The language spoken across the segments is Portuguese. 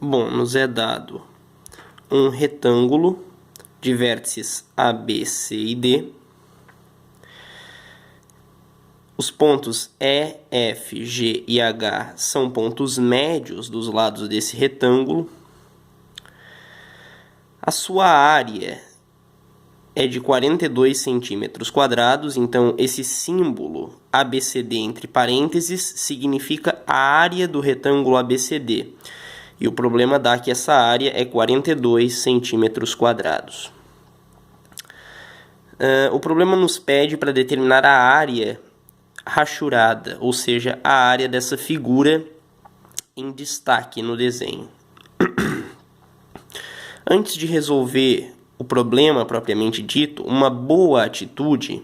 Bom, nos é dado um retângulo de vértices A, B, C e D. Os pontos E, F, G e H são pontos médios dos lados desse retângulo. A sua área é de 42 centímetros quadrados, então esse símbolo ABCD entre parênteses significa a área do retângulo ABCD. E o problema dá que essa área é 42 centímetros quadrados. O problema nos pede para determinar a área rachurada, ou seja, a área dessa figura em destaque no desenho. Antes de resolver o problema propriamente dito, uma boa atitude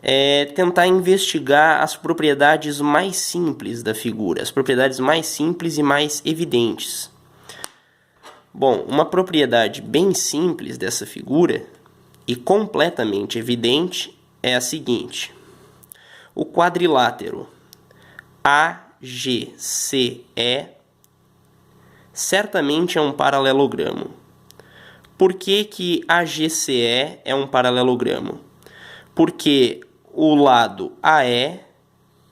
é tentar investigar as propriedades mais simples da figura, as propriedades mais simples e mais evidentes. Bom, uma propriedade bem simples dessa figura e completamente evidente é a seguinte: o quadrilátero AGCE certamente é um paralelogramo. Por que AGCE é um paralelogramo? Porque o lado AE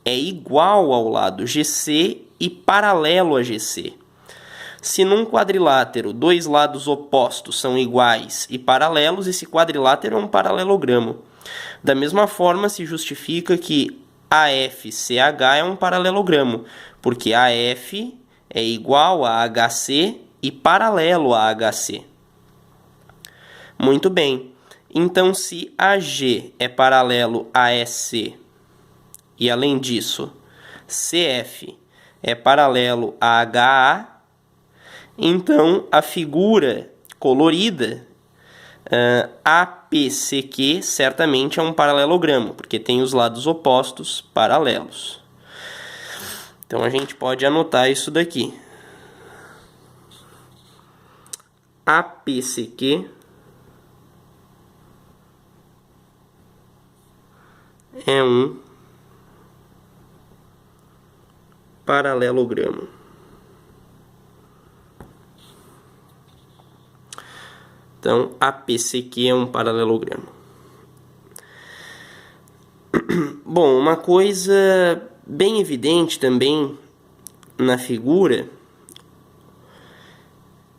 é igual ao lado GC e paralelo a GC. Se num quadrilátero dois lados opostos são iguais e paralelos, esse quadrilátero é um paralelogramo. Da mesma forma, se justifica que AFCH é um paralelogramo, porque AF é igual a HC e paralelo a HC. Muito bem. Então, se AG é paralelo a EC e, além disso, CF é paralelo a HA, então a figura colorida APCQ certamente é um paralelogramo, porque tem os lados opostos paralelos. Então, a gente pode anotar isso daqui. APCQ é um paralelogramo. Então, APCQ é um paralelogramo. Bom, uma coisa bem evidente também na figura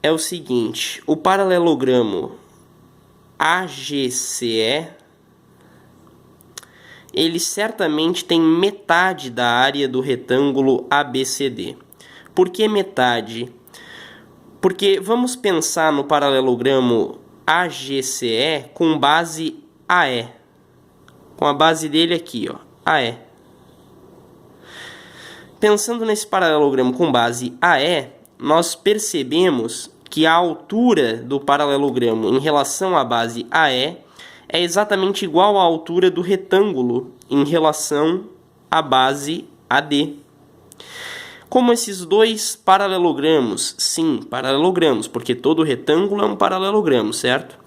é o seguinte: o paralelogramo AGCE ele certamente tem metade da área do retângulo ABCD. Por que metade? Porque vamos pensar no paralelogramo AGCE com base AE. Com a base dele aqui, ó, AE. Pensando nesse paralelogramo com base AE, nós percebemos que a altura do paralelogramo em relação à base AE é exatamente igual à altura do retângulo em relação à base AD. Como esses dois paralelogramos, sim, paralelogramos, porque todo retângulo é um paralelogramo, certo?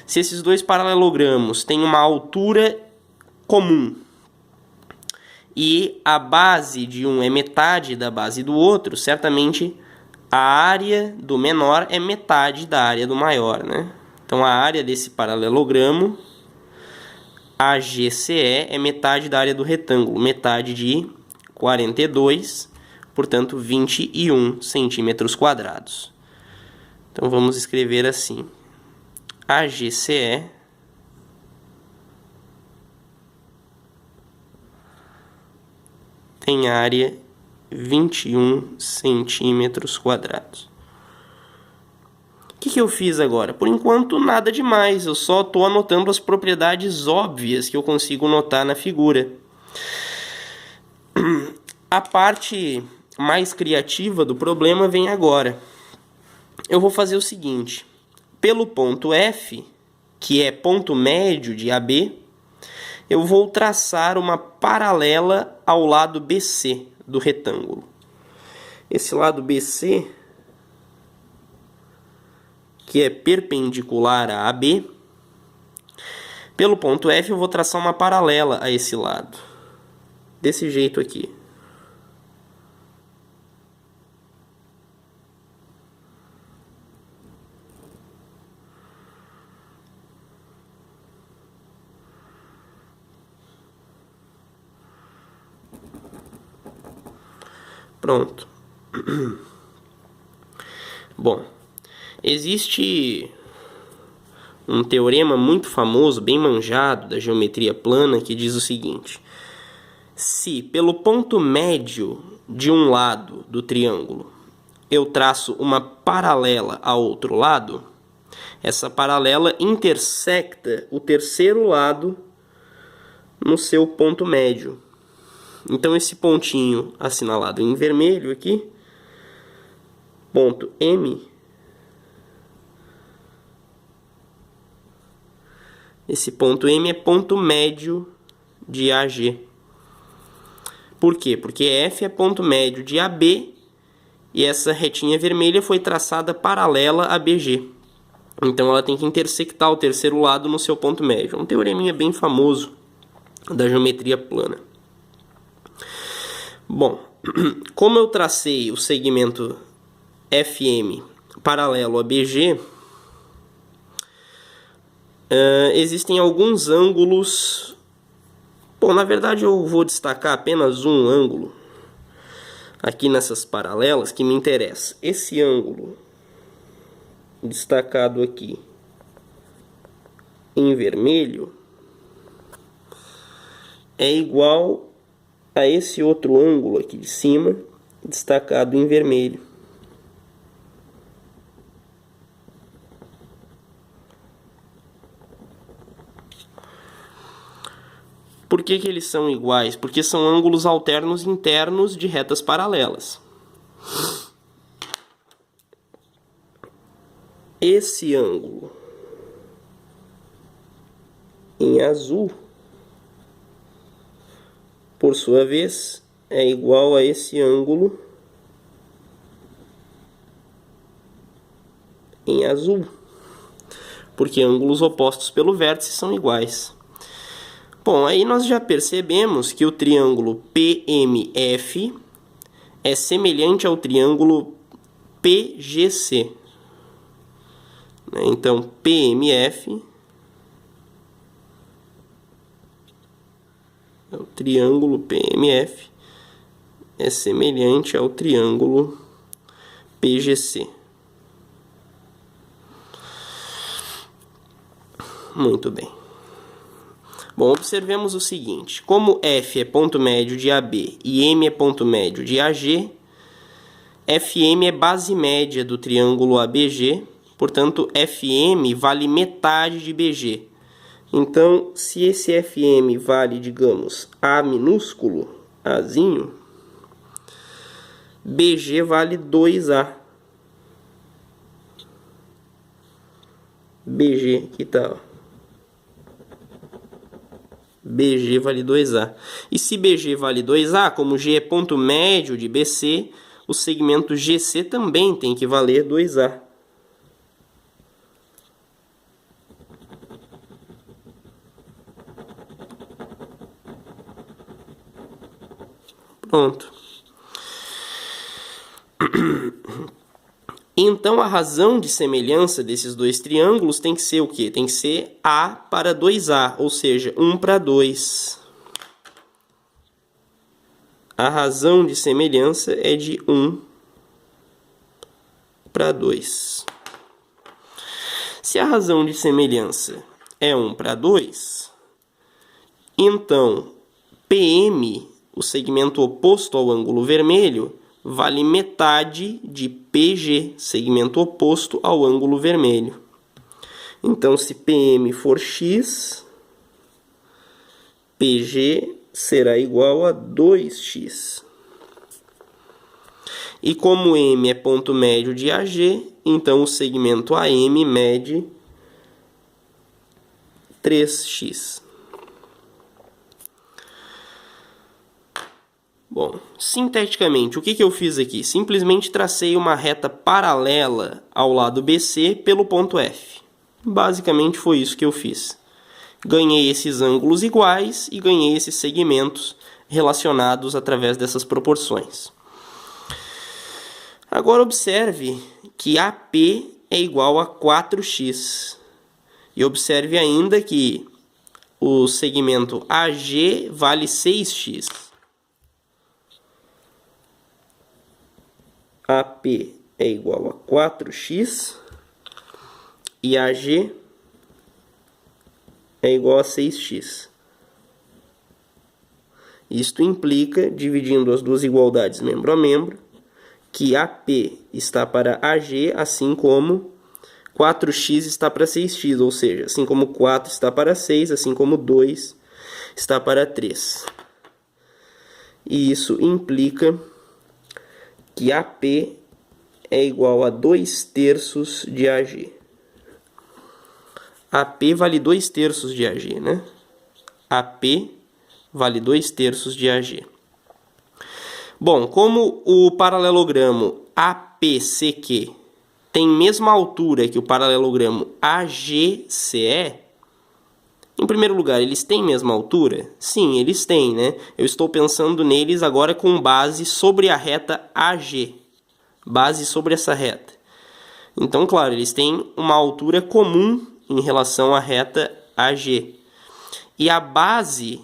Se esses dois paralelogramos têm uma altura comum e a base de um é metade da base do outro, certamente a área do menor é metade da área do maior, né? Então, a área desse paralelogramo AGCE é metade da área do retângulo, metade de 42, portanto, 21 centímetros quadrados. Então, vamos escrever assim: AGCE tem área 21 centímetros quadrados. O que eu fiz agora? Por enquanto, nada demais. Eu só estou anotando as propriedades óbvias que eu consigo notar na figura. A parte mais criativa do problema vem agora. Eu vou fazer o seguinte: pelo ponto F, que é ponto médio de AB, eu vou traçar uma paralela ao lado BC do retângulo. Esse lado BC, que é perpendicular a AB, pelo ponto F eu vou traçar uma paralela a esse lado, desse jeito aqui. Pronto. Bom, existe um teorema muito famoso, bem manjado, da geometria plana, que diz o seguinte: se pelo ponto médio de um lado do triângulo eu traço uma paralela ao outro lado, essa paralela intersecta o terceiro lado no seu ponto médio. Então esse pontinho assinalado em vermelho aqui, ponto M, esse ponto M é ponto médio de AG. Por quê? Porque F é ponto médio de AB e essa retinha vermelha foi traçada paralela a BG. Então ela tem que intersectar o terceiro lado no seu ponto médio. É um teoreminha bem famoso da geometria plana. Bom, como eu tracei o segmento FM paralelo a BG, existem alguns ângulos. Bom, na verdade eu vou destacar apenas um ângulo aqui nessas paralelas que me interessa. Esse ângulo destacado aqui em vermelho é igual a esse outro ângulo aqui de cima, destacado em vermelho. Por que eles são iguais? Porque são ângulos alternos internos de retas paralelas. Esse ângulo em azul, por sua vez, é igual a esse ângulo em azul, porque ângulos opostos pelo vértice são iguais. Bom, aí nós já percebemos que o triângulo PMF é semelhante ao triângulo PGC. Então, PMF o triângulo PMF é semelhante ao triângulo PGC. Muito bem. Bom, observemos o seguinte: como F é ponto médio de AB e M é ponto médio de AG, FM é base média do triângulo ABG, portanto, FM vale metade de BG. Então, se esse FM vale, digamos, A minúsculo, Azinho, BG vale 2A. BG, aqui tá, ó. BG vale 2A. E se BG vale 2A, como G é ponto médio de BC, o segmento GC também tem que valer 2A. Pronto. Então, a razão de semelhança desses dois triângulos tem que ser o quê? Tem que ser A para 2A, ou seja, 1 para 2. A razão de semelhança é de 1 para 2. Se a razão de semelhança é 1 para 2, então PM, o segmento oposto ao ângulo vermelho, vale metade de PG, segmento oposto ao ângulo vermelho. Então, se PM for x, PG será igual a 2x. E como M é ponto médio de AG, então o segmento AM mede 3x. Bom, sinteticamente, o que eu fiz aqui? Simplesmente tracei uma reta paralela ao lado BC pelo ponto F. Basicamente foi isso que eu fiz. Ganhei esses ângulos iguais e ganhei esses segmentos relacionados através dessas proporções. Agora observe que AP é igual a 4x. E observe ainda que o segmento AG vale 6x. AP é igual a 4x e AG é igual a 6x. Isto implica, dividindo as duas igualdades membro a membro, que AP está para AG, assim como 4x está para 6x, ou seja, assim como 4 está para 6, assim como 2 está para 3. E isso implica que AP é igual a 2/3 de AG. AP vale 2/3 de AG, né? AP vale 2/3 de AG. Bom, como o paralelogramo APCQ tem mesma altura que o paralelogramo AGCE, em primeiro lugar, eles têm mesma altura? Sim, eles têm, né? Eu estou pensando neles agora com base sobre a reta AG. Base sobre essa reta. Então, claro, eles têm uma altura comum em relação à reta AG. E a base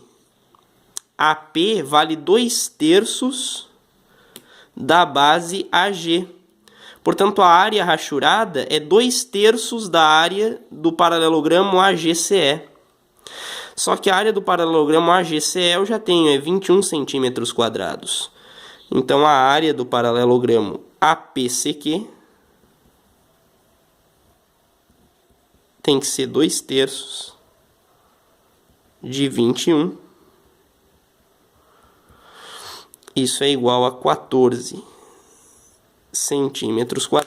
AP vale 2/3 da base AG. Portanto, a área rachurada é 2/3 da área do paralelogramo AGCE. Só que a área do paralelogramo AGCE eu já tenho, é 21 centímetros quadrados. Então, a área do paralelogramo APCQ tem que ser 2/3 de 21. Isso é igual a 14 centímetros quadrados.